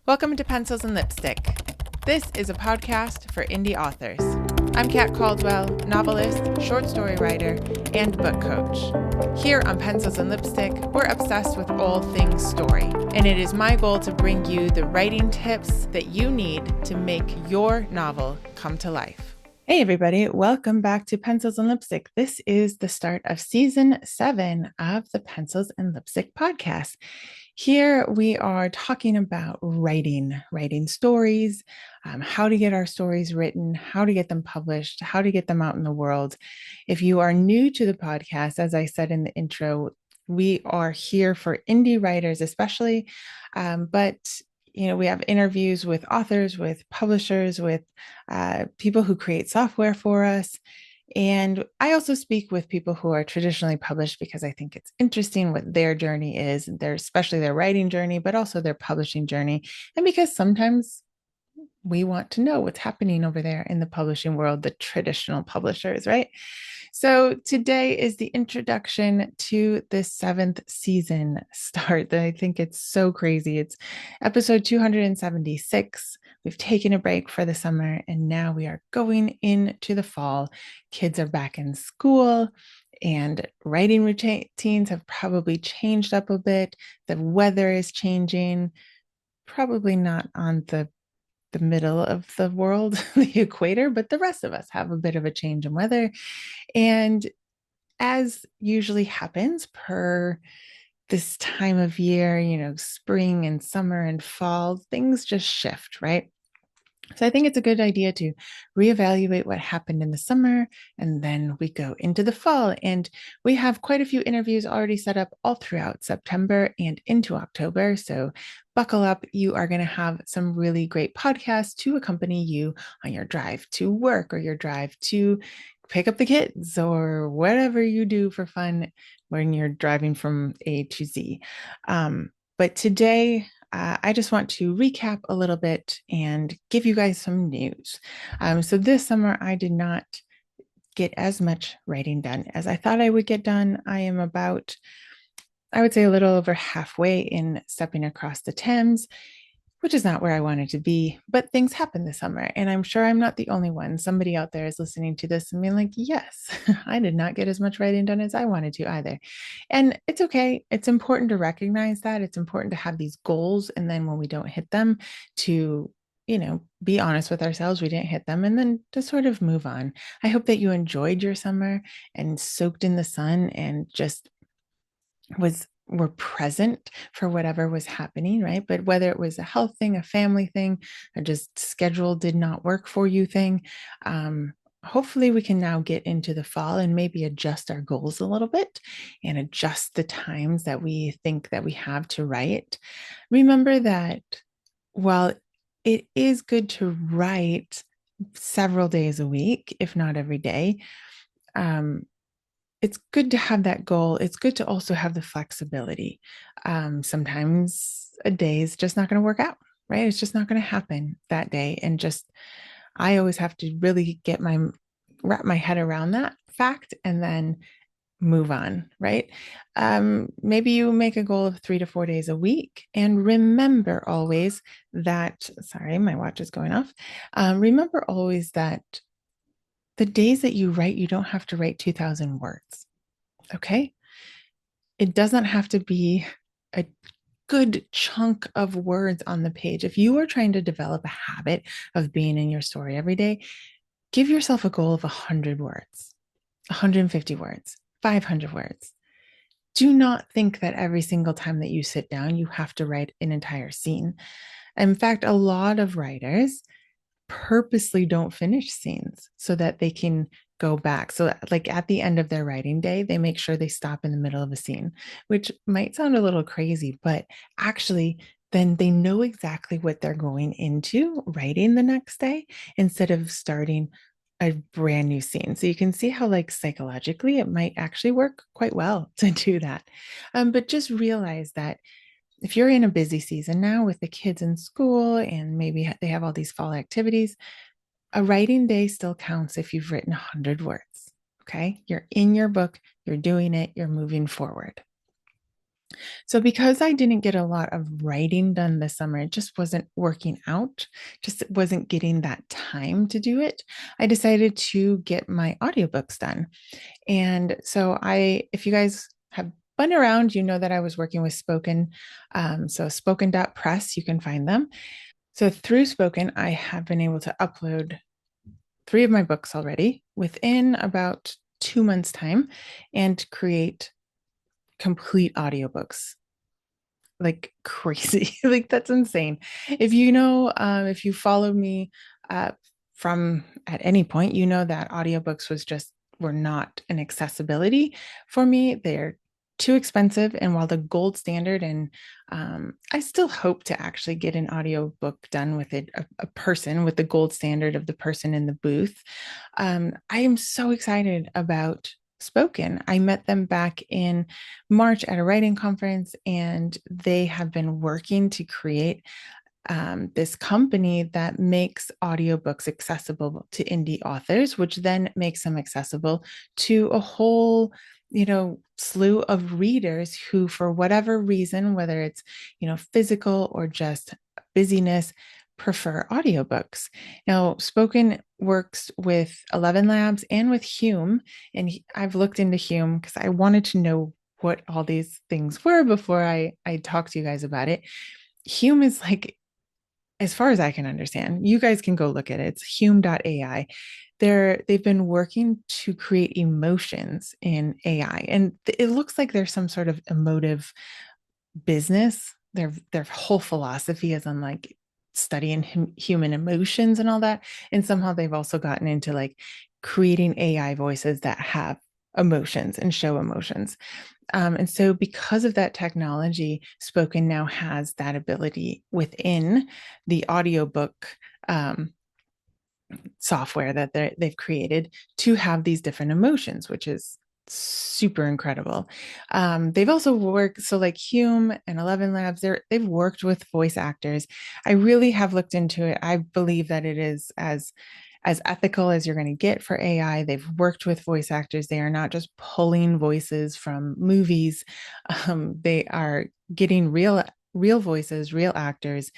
Welcome to Pencils and Lipstick. This is a podcast for indie authors. I'm Kat Caldwell, novelist, short story writer, and book coach. Here on Pencils and Lipstick, we're obsessed with all things story, and it is my goal to bring you the writing tips that you need to make your novel come to life. Hey everybody, welcome back to Pencils and Lipstick. This is the start of season 7 of the Pencils and Lipstick podcast. Here we are talking about writing stories, how to get our stories written, how to get them published, how to get them out in the world. If you are new to the podcast, as I said in the intro, we are here for indie writers especially, but we have interviews with authors, with publishers, with people who create software for us. And I also speak with people who are traditionally published because I think it's interesting what their journey is, especially their writing journey, but also their publishing journey. And because sometimes we want to know what's happening over there in the publishing world, the traditional publishers, right? So today is the introduction to the 7th season start. I think it's so crazy. It's episode 276. We've taken a break for the summer and now we are going into the fall. Kids are back in school and writing routines have probably changed up a bit. The weather is changing, probably not on the middle of the world, the equator, but the rest of us have a bit of a change in weather. And as usually happens per this time of year, spring and summer and fall, things just shift, right? So I think it's a good idea to reevaluate what happened in the summer, and then we go into the fall. And we have quite a few interviews already set up all throughout September and into October. So buckle up. You are going to have some really great podcasts to accompany you on your drive to work or your drive to pick up the kids or whatever you do for fun when you're driving from A to Z. But today, I just want to recap a little bit and give you guys some news. So this summer, I did not get as much writing done as I thought I would get done. I am about, I would say, a little over halfway in stepping across the Thames, which is not where I wanted to be, but things happen this summer. And I'm sure I'm not the only one. Somebody out there is listening to this and being like, yes, I did not get as much writing done as I wanted to either. And it's okay. It's important to recognize that. It's important to have these goals. And then when we don't hit them, to be honest with ourselves, we didn't hit them, and then to sort of move on. I hope that you enjoyed your summer and soaked in the sun and just were present for whatever was happening, right? But whether it was a health thing, a family thing, or just schedule did not work for you thing, hopefully we can now get into the fall and maybe adjust our goals a little bit and adjust the times that we think that we have to write. Remember that while it is good to write several days a week, if not every day, it's good to have that goal. It's good to also have the flexibility. Sometimes a day is just not going to work out, right? It's just not going to happen that day. And I always have to really wrap my head around that fact and then move on, right? Maybe you make a goal of 3 to 4 days a week, and remember always that, sorry, my watch is going off. Remember always that the days that you write, you don't have to write 2,000 words, okay? It doesn't have to be a good chunk of words on the page. If you are trying to develop a habit of being in your story every day, give yourself a goal of 100 words, 150 words, 500 words. Do not think that every single time that you sit down, you have to write an entire scene. In fact, a lot of writers purposely don't finish scenes so that they can go back. So like at the end of their writing day, they make sure they stop in the middle of a scene, which might sound a little crazy, but actually then they know exactly what they're going into writing the next day instead of starting a brand new scene. So you can see how psychologically it might actually work quite well to do that. But just realize that if you're in a busy season now with the kids in school and maybe they have all these fall activities, a writing day still counts if you've written 100 words. Okay. You're in your book, you're doing it, you're moving forward. So because I didn't get a lot of writing done this summer, it just wasn't working out, just wasn't getting that time to do it. I decided to get my audiobooks done. And so if you guys have been around, you know that I was working with Spoken. So spoken.press, you can find them. So through Spoken, I have been able to upload three of my books already within about 2 months' time and create complete audiobooks like crazy. Like that's insane. If you follow me uh, from at any point, you know that audiobooks were not an accessibility for me. They're too expensive. And while the gold standard, and I still hope to actually get an audiobook done with a person with the gold standard of the person in the booth. I am so excited about Spoken. I met them back in March at a writing conference, and they have been working to create this company that makes audiobooks accessible to indie authors, which then makes them accessible to a whole, slew of readers who, for whatever reason, whether it's, physical or just busyness, prefer audiobooks. Now, Spoken works with 11 Labs and with Hume, and I've looked into Hume because I wanted to know what all these things were before I talked to you guys about it. Hume is like, as far as I can understand, you guys can go look at it. It's hume.ai. They've been working to create emotions in AI, and it looks like there's some sort of emotive business. Their whole philosophy is on like studying human emotions and all that. And somehow they've also gotten into like creating AI voices that have emotions and show emotions. And so, because of that technology, Spoken now has that ability within the audiobook um, software that they've created to have these different emotions, which is super incredible. They've also worked, so like Hume and 11 Labs, they've worked with voice actors. I really have looked into it. I believe that it is as ethical as you're going to get for AI. They've worked with voice actors. They are not just pulling voices from movies. They are getting real voices, real actors.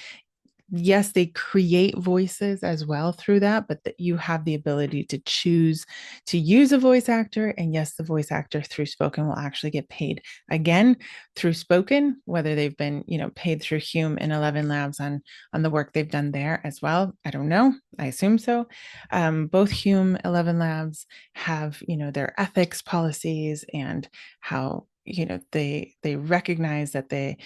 Yes, they create voices as well through that, but that you have the ability to choose to use a voice actor. And yes, the voice actor through Spoken will actually get paid again through Spoken, whether they've been, paid through Hume and 11 Labs on the work they've done there as well. I don't know. I assume so. Both Hume, 11 Labs have, their ethics policies and how they recognize that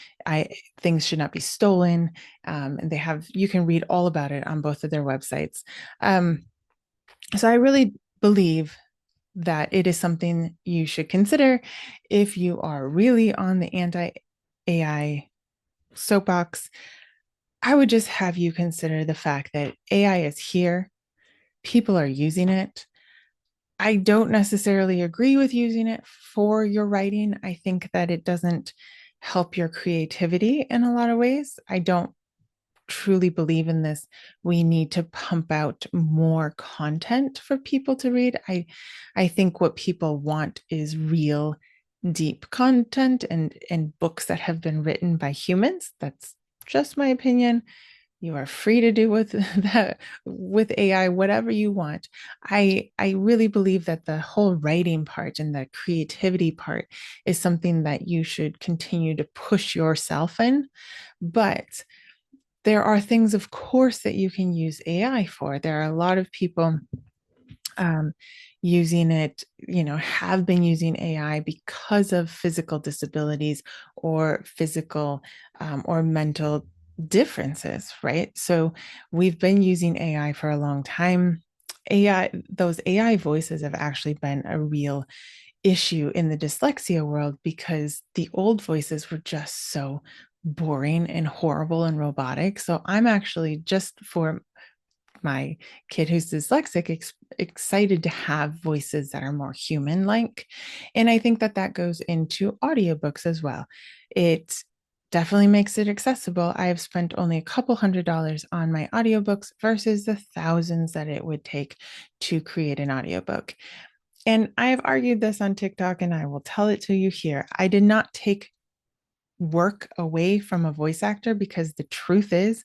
things should not be stolen, and you can read all about it on both of their websites. So I really believe that it is something you should consider if you are really on the anti-AI soapbox. I would just have you consider the fact that AI is here, people are using it. I don't necessarily agree with using it for your writing. I think that it doesn't help your creativity in a lot of ways. I don't truly believe in this. We need to pump out more content for people to read. I think what people want is real deep content and books that have been written by humans. That's just my opinion. You are free to do with that with AI whatever you want. I really believe that the whole writing part and the creativity part is something that you should continue to push yourself in. But there are things, of course, that you can use AI for. There are a lot of people um, using it, have been using AI because of physical disabilities or physical or mental differences, right? So we've been using AI for a long time. Those AI voices have actually been a real issue in the dyslexia world because the old voices were just so boring and horrible and robotic. So I'm actually, just for my kid who's dyslexic, excited to have voices that are more human like. And I think that that goes into audiobooks as well. It definitely makes it accessible. I have spent only a couple $100s on my audiobooks versus the thousands that it would take to create an audiobook. And I have argued this on TikTok, and I will tell it to you here. I did not take work away from a voice actor because the truth is,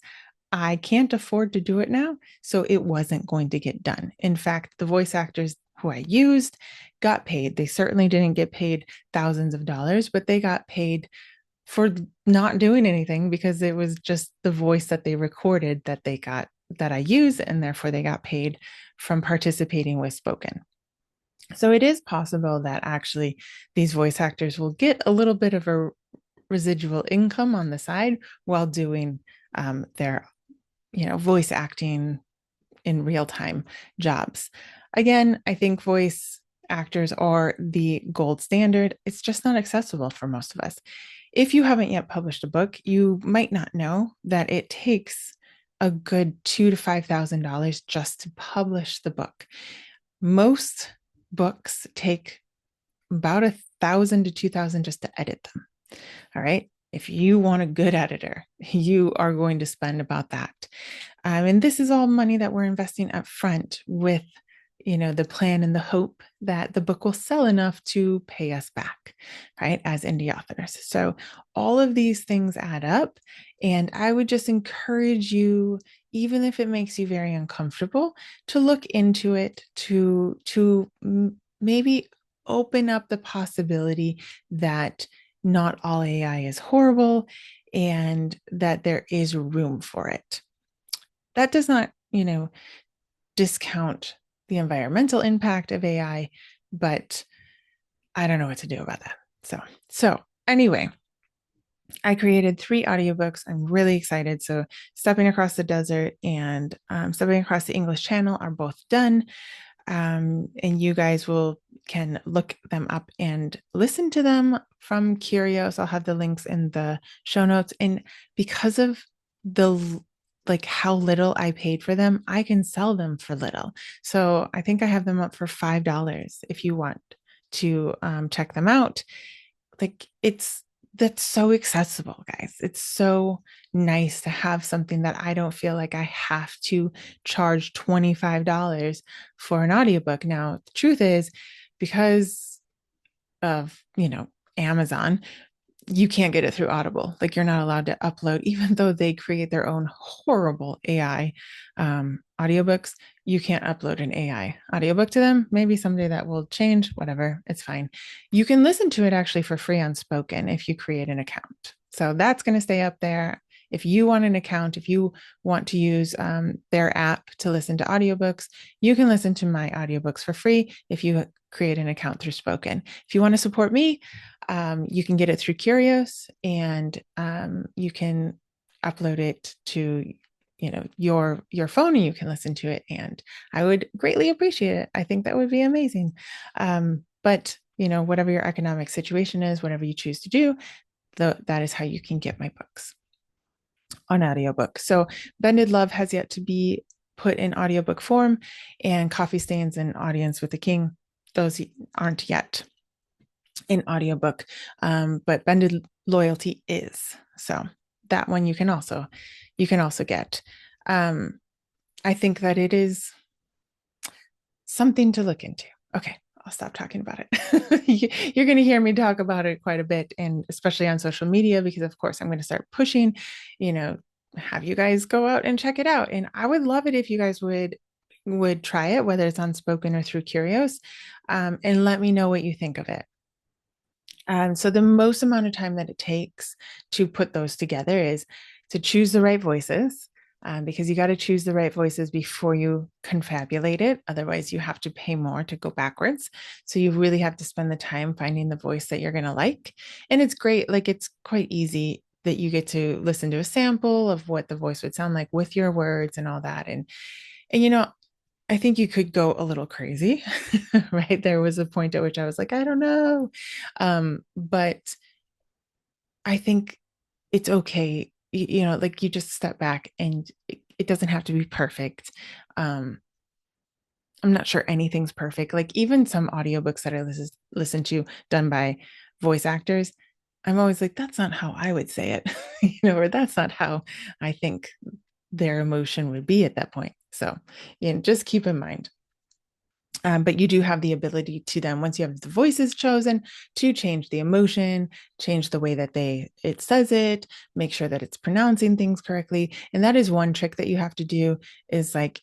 I can't afford to do it now. So it wasn't going to get done. In fact, the voice actors who I used got paid. They certainly didn't get paid thousands of dollars, but they got paid for not doing anything because it was just the voice that they recorded that they got that I use, and therefore they got paid from participating with spoken. So it is possible that actually these voice actors will get a little bit of a residual income on the side while doing their voice acting in real time jobs. Again, I think voice actors are the gold standard. It's just not accessible for most of us. If you haven't yet published a book, you might not know that it takes a good $2,000 to $5,000 just to publish the book. Most books take about $1,000 to $2,000 just to edit them. All right. If you want a good editor, you are going to spend about that. And this is all money that we're investing up front with, the plan and the hope that the book will sell enough to pay us back, right, as indie authors. So all of these things add up. And I would just encourage you, even if it makes you very uncomfortable, to look into it, to maybe open up the possibility that not all AI is horrible and that there is room for it. That does not, discount the environmental impact of AI, but I don't know what to do about that. So anyway, I created 3 audiobooks. I'm really excited. So Stepping Across the Desert and Stepping Across the English Channel are both done. And you guys can look them up and listen to them from Curios. I'll have the links in the show notes. And because of how little I paid for them, I can sell them for little. So I think I have them up for $5 if you want to check them out. That's so accessible, guys. It's so nice to have something that I don't feel like I have to charge $25 for an audiobook. Now, the truth is, because of, Amazon, you can't get it through Audible. Like, you're not allowed to upload, even though they create their own horrible AI audiobooks. You can't upload an AI audiobook to them. Maybe someday that will change, whatever, it's fine. You can listen to it actually for free on Spoken if you create an account. So that's going to stay up there. If you want an account, if you want to use their app to listen to audiobooks, you can listen to my audiobooks for free if you create an account through Spoken. If you want to support me, you can get it through Curios, and you can upload it to your phone, and you can listen to it, and I would greatly appreciate it. I think that would be amazing. But whatever your economic situation is, whatever you choose to do, that is how you can get my books on audiobook. So Bended Love has yet to be put in audiobook form, and Coffee Stains and Audience with the King, those aren't yet in audiobook, but Bended Loyalty is. So that one you can also get. I think that it is something to look into. Okay, I'll stop talking about it. You're going to hear me talk about it quite a bit, and especially on social media, because of course I'm going to start pushing, have you guys go out and check it out. And I would love it if you guys would try it, whether it's on Spoken or through Curios, and let me know what you think of it. So the most amount of time that it takes to put those together is to choose the right voices, because you got to choose the right voices before you confabulate it. Otherwise, you have to pay more to go backwards. So you really have to spend the time finding the voice that you're going to like. And it's great. Like, it's quite easy that you get to listen to a sample of what the voice would sound like with your words and all that. And I think you could go a little crazy, right? There was a point at which I was like, I don't know. But I think it's okay. Like, you just step back, and it doesn't have to be perfect. I'm not sure anything's perfect. Like, even some audiobooks that I listen to done by voice actors, I'm always like, that's not how I would say it, or that's not how I think their emotion would be at that point. So, just keep in mind. But you do have the ability to then, once you have the voices chosen, to change the emotion, change the way that it says it, make sure that it's pronouncing things correctly. And that is one trick that you have to do, is like,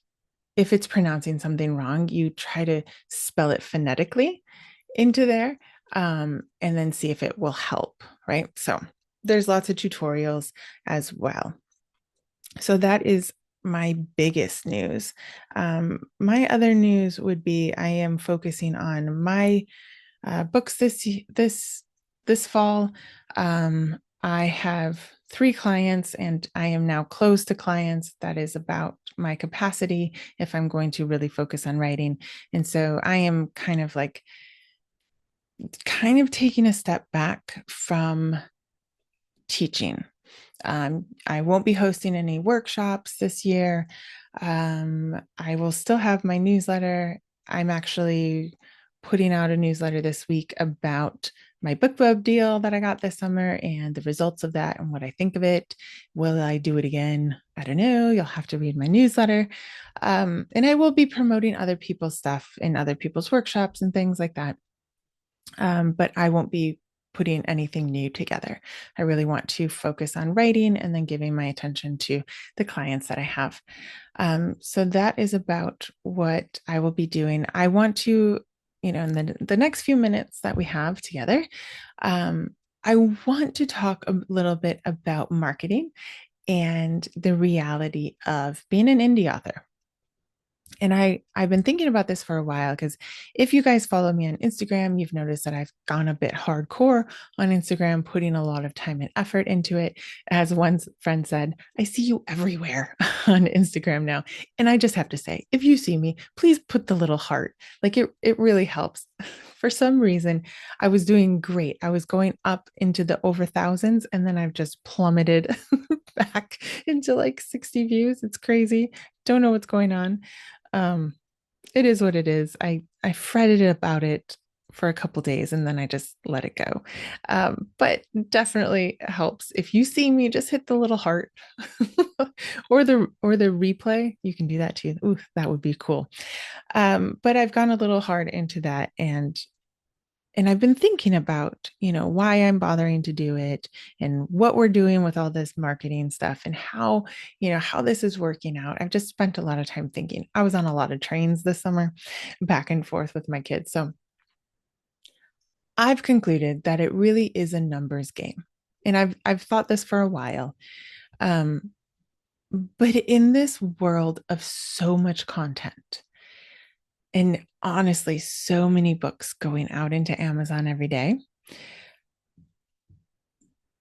if it's pronouncing something wrong, you try to spell it phonetically into there, and then see if it will help, right? So there's lots of tutorials as well. So that is my biggest news. My other news would be I am focusing on my books this fall. I have 3 clients, and I am now close to clients. That is about my capacity if I'm going to really focus on writing. And so I am kind of taking a step back from teaching. I won't be hosting any workshops this year. I will still have my newsletter. I'm actually putting out a newsletter this week about my book club deal that I got this summer and the results of that and what I think of it. Will I do it again? I don't know. You'll have to read my newsletter. And I will be promoting other people's stuff in other people's workshops and things like that. But I won't be putting anything new together. I really want to focus on writing and then giving my attention to the clients that I have. So that is about what I will be doing. I want to, in the next few minutes that we have together, I want to talk a little bit about marketing and the reality of being an indie author. And I've been thinking about this for a while, because if you guys follow me on Instagram, you've noticed that I've gone a bit hardcore on Instagram, putting a lot of time and effort into it. As one friend said, I see you everywhere on Instagram now. And I just have to say, if you see me, please put the little heart. Like it really helps. For some reason, I was doing great. I was going up into the over thousands, and then I've just plummeted back into like 60 views. It's crazy. Don't know what's going on. Um, it is what it is. I fretted about it for a couple days, and then I just let it go. But definitely helps. If you see me, just hit the little heart or the replay. You can do that too. Ooh, that would be cool. But I've gone a little hard into that, and I've been thinking about, why I'm bothering to do it and what we're doing with all this marketing stuff and how this is working out. I've just spent a lot of time thinking. I was on a lot of trains this summer, back and forth with my kids. So I've concluded that it really is a numbers game. And I've thought this for a while. But in this world of so much content, and honestly, so many books going out into Amazon every day,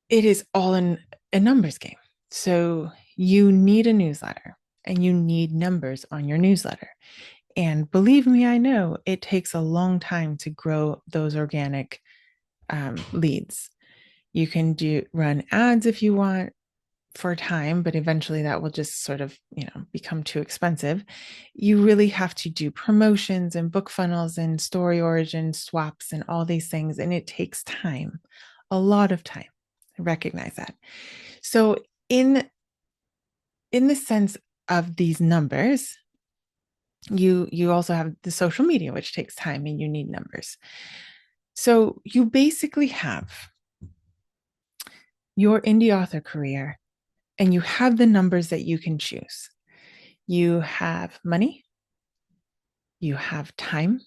it is all in a numbers game. So you need a newsletter, and you need numbers on your newsletter. And believe me, I know it takes a long time to grow those organic leads. You can run ads if you want for a time, but eventually that will just sort of, become too expensive. You really have to do promotions and book funnels and story origin swaps and all these things. And it takes time, a lot of time. I recognize that. So in the sense of these numbers, you also have the social media, which takes time, and you need numbers. So you basically have your indie author career, and you have the numbers that you can choose. You have money, you have time.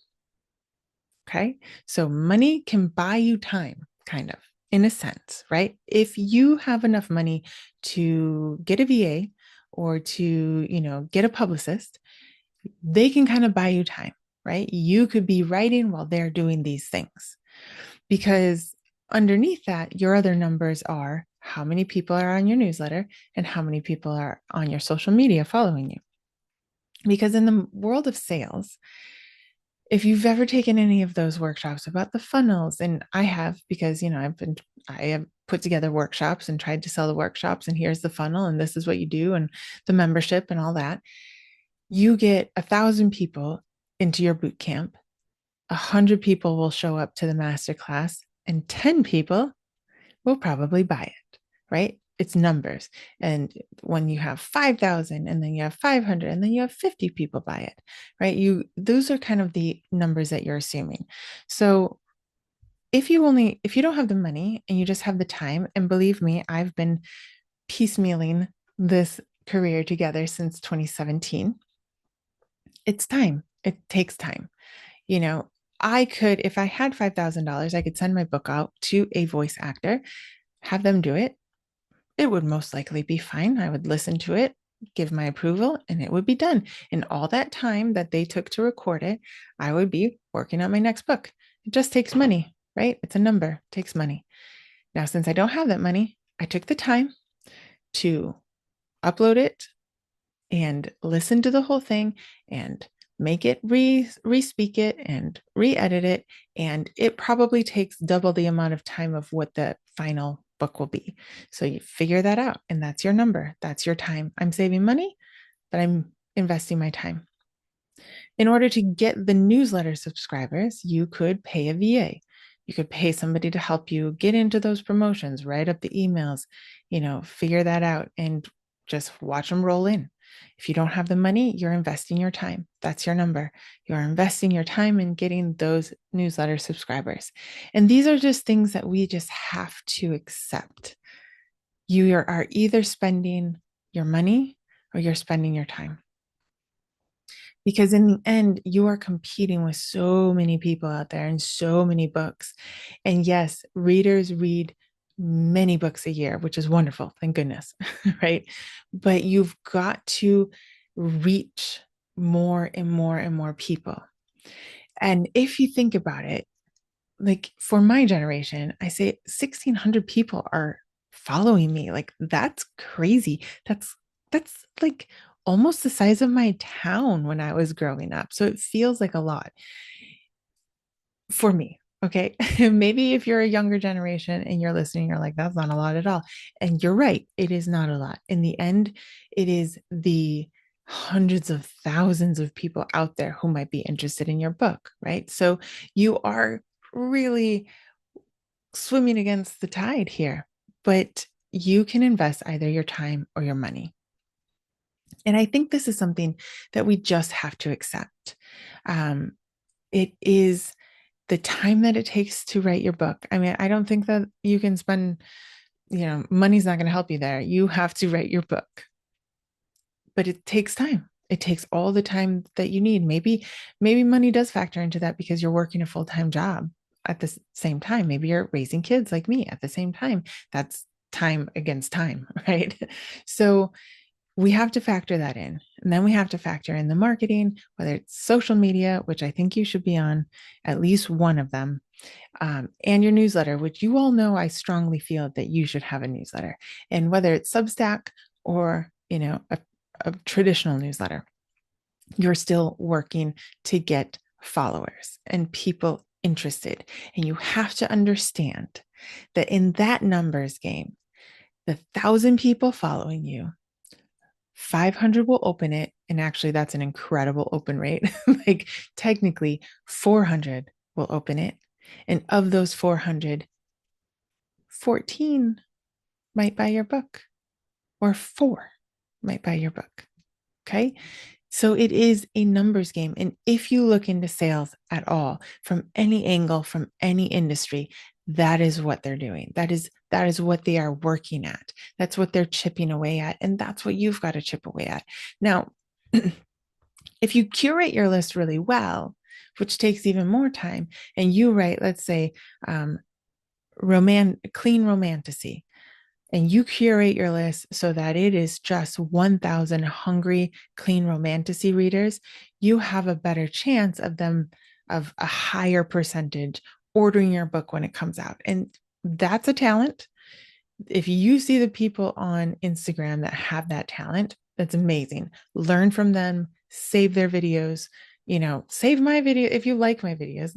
Okay. So money can buy you time, kind of, in a sense, right? If you have enough money to get a VA or to, get a publicist, they can kind of buy you time, right? You could be writing while they're doing these things, because underneath that, your other numbers are how many people are on your newsletter and how many people are on your social media following you. Because in the world of sales, if you've ever taken any of those workshops about the funnels, and I have, because, I have put together workshops and tried to sell the workshops, and here's the funnel, and this is what you do, and the membership and all that. You get 1,000 people into your boot camp, 100 people will show up to the masterclass, and 10 people will probably buy it, right? it's numbers. And when you have 5,000 and then you have 500 and then you have 50 people buy it, right? Those are kind of the numbers that you're assuming. So if you don't have the money and you just have the time, and believe me, I've been piecemealing this career together since 2017. It's time. It takes time. You know, if I had $5,000, I could send my book out to a voice actor, have them do it. It would most likely be fine. I would listen to it, give my approval, and it would be done. And all that time that they took to record it, I would be working on my next book. It just takes money, right? It's a number, it takes money. Now, since I don't have that money, I took the time to upload it and listen to the whole thing and make it re-speak it and re-edit it. And it probably takes double the amount of time of what the final book will be. So you figure that out, and that's your number. That's your time. I'm saving money, but I'm investing my time. In order to get the newsletter subscribers, you could pay a VA. You could pay somebody to help you get into those promotions, write up the emails, figure that out and just watch them roll in. If you don't have the money, you're investing your time. That's your number. You're investing your time in getting those newsletter subscribers. And these are just things that we just have to accept. You are either spending your money or you're spending your time. Because in the end, you are competing with so many people out there and so many books. And yes, readers read many books a year, which is wonderful. Thank goodness. Right. But you've got to reach more and more and more people. And if you think about it, like for my generation, I say 1,600 people are following me. Like that's crazy. That's like almost the size of my town when I was growing up. So it feels like a lot for me. Okay. Maybe if you're a younger generation and you're listening, you're like, that's not a lot at all. And you're right. It is not a lot. In the end, it is the hundreds of thousands of people out there who might be interested in your book, right? So you are really swimming against the tide here, but you can invest either your time or your money. And I think this is something that we just have to accept. It is the time that it takes to write your book. I mean, I don't think that you can spend, money's not going to help you there. You have to write your book, but it takes time. It takes all the time that you need. Maybe money does factor into that because you're working a full-time job at the same time. Maybe you're raising kids like me at the same time. That's time against time, right? So we have to factor that in. And then we have to factor in the marketing, whether it's social media, which I think you should be on at least one of them, and your newsletter, which you all know I strongly feel that you should have a newsletter. And whether it's Substack or, a traditional newsletter, you're still working to get followers and people interested. And you have to understand that in that numbers game, the 1,000 people following you, 500 will open it. And actually, that's an incredible open rate. Like technically 400 will open it. And of those 400, 14 might buy your book, or 4 might buy your book. Okay. So it is a numbers game. And if you look into sales at all from any angle, from any industry, that is what they're doing. That is what they are working at. That's what they're chipping away at. And that's what you've got to chip away at. Now, if you curate your list really well, which takes even more time, and you write, let's say, clean romantasy, and you curate your list so that it is just 1,000 hungry, clean romantasy readers, you have a better chance of a higher percentage ordering your book when it comes out. And that's a talent. If you see the people on Instagram that have that talent, that's amazing. Learn from them, save their videos, save my video. If you like my videos,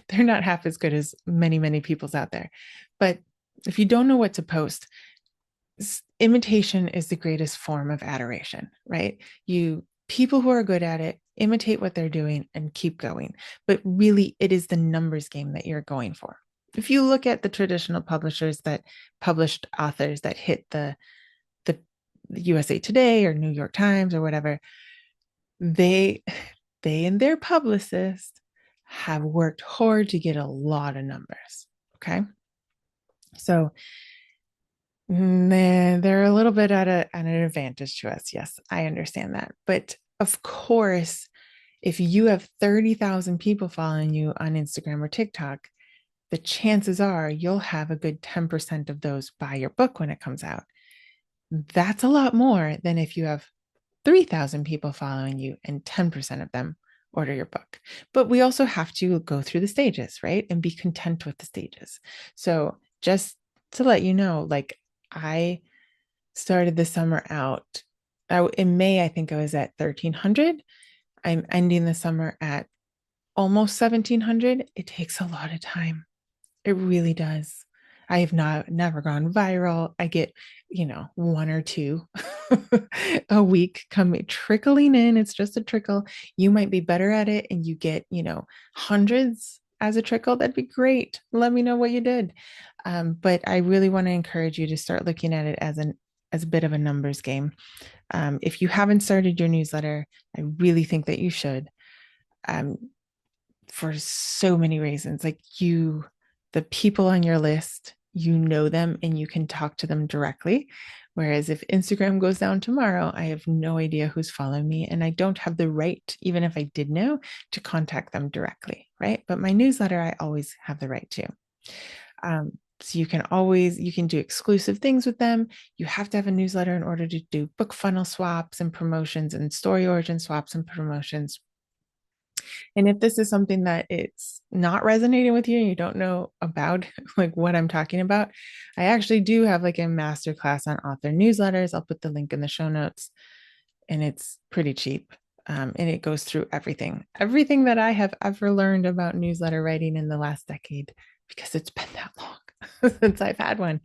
they're not half as good as many, many people's out there. But if you don't know what to post, imitation is the greatest form of adoration, right? People who are good at it, imitate what they're doing and keep going. But really, it is the numbers game that you're going for. If you look at the traditional publishers that published authors that hit the USA Today or New York Times or whatever, they they and their publicist have worked hard to get a lot of numbers. Okay. So they're a little bit at an advantage to us. Yes, I understand that. But of course, if you have 30,000 people following you on Instagram or TikTok, the chances are you'll have a good 10% of those buy your book when it comes out. That's a lot more than if you have 3,000 people following you and 10% of them order your book. But we also have to go through the stages, right? And be content with the stages. So just to let you know, like I started the summer out in May, I think I was at 1,300. I'm ending the summer at almost 1,700. It takes a lot of time. It really does. I have never gone viral. I get, one or two a week coming trickling in. It's just a trickle. You might be better at it and you get, hundreds as a trickle. That'd be great. Let me know what you did. But I really want to encourage you to start looking at it as a bit of a numbers game. If you haven't started your newsletter, I really think that you should. Um, for so many reasons. Like the people on your list, you know them and you can talk to them directly. Whereas if Instagram goes down tomorrow, I have no idea who's following me and I don't have the right, even if I did know, to contact them directly, right? But my newsletter, I always have the right to. So you can do exclusive things with them. You have to have a newsletter in order to do book funnel swaps and promotions and story origin swaps and promotions. And if this is something that it's not resonating with you and you don't know about like what I'm talking about, I actually do have like a masterclass on author newsletters. I'll put the link in the show notes and it's pretty cheap. And it goes through everything that I have ever learned about newsletter writing in the last decade, because it's been that long since I've had one.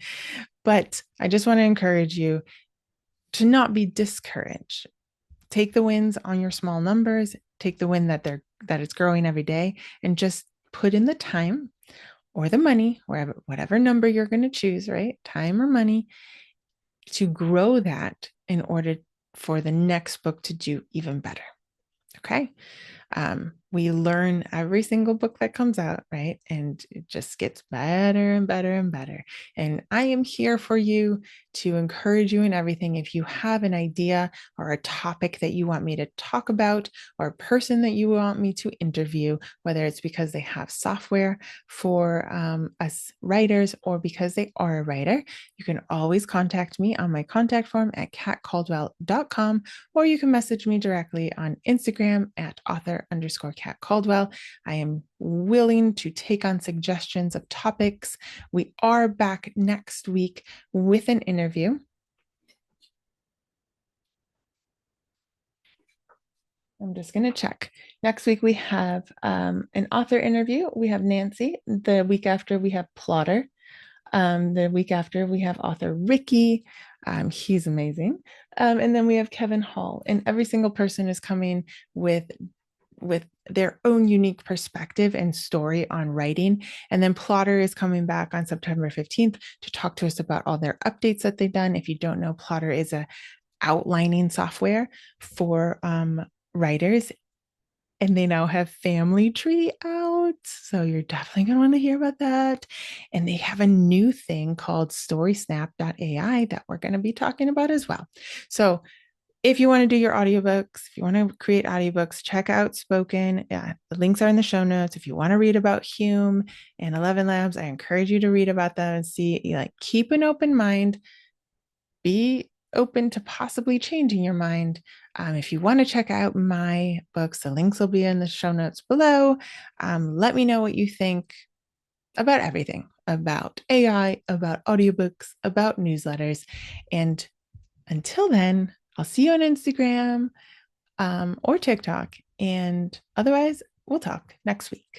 But I just want to encourage you to not be discouraged. Take the wins on your small numbers, take the win that it's growing every day, and just put in the time or the money, whatever number you're going to choose, right? Time or money, to grow that in order for the next book to do even better. Okay. We learn every single book that comes out, right? And it just gets better and better and better. And I am here for you to encourage you in everything. If you have an idea or a topic that you want me to talk about, or a person that you want me to interview, whether it's because they have software for us writers or because they are a writer, you can always contact me on my contact form at catcaldwell.com, or you can message me directly on Instagram at author_Cat Caldwell. I am willing to take on suggestions of topics. We are back next week with an interview. I'm just going to check. Next week, we have an author interview. We have Nancy. The week after, we have Plotter. The week after, we have author Ricky. He's amazing. And then we have Kevin Hall. And every single person is coming with their own unique perspective and story on writing. And then Plotter is coming back on September 15th to talk to us about all their updates that they've done. If you don't know, Plotter is a outlining software for writers, and they now have Family Tree out. So you're definitely going to want to hear about that. And they have a new thing called StorySnap.ai that we're going to be talking about as well. So if you want to do your audiobooks, if you want to create audiobooks, check out Spoken. The links are in the show notes. If you want to read about Hume and 11 Labs, I encourage you to read about them and see, keep an open mind, be open to possibly changing your mind. If you want to check out my books, the links will be in the show notes below. Let me know what you think about everything, about AI, about audiobooks, about newsletters. And until then, I'll see you on Instagram or TikTok. And otherwise, we'll talk next week.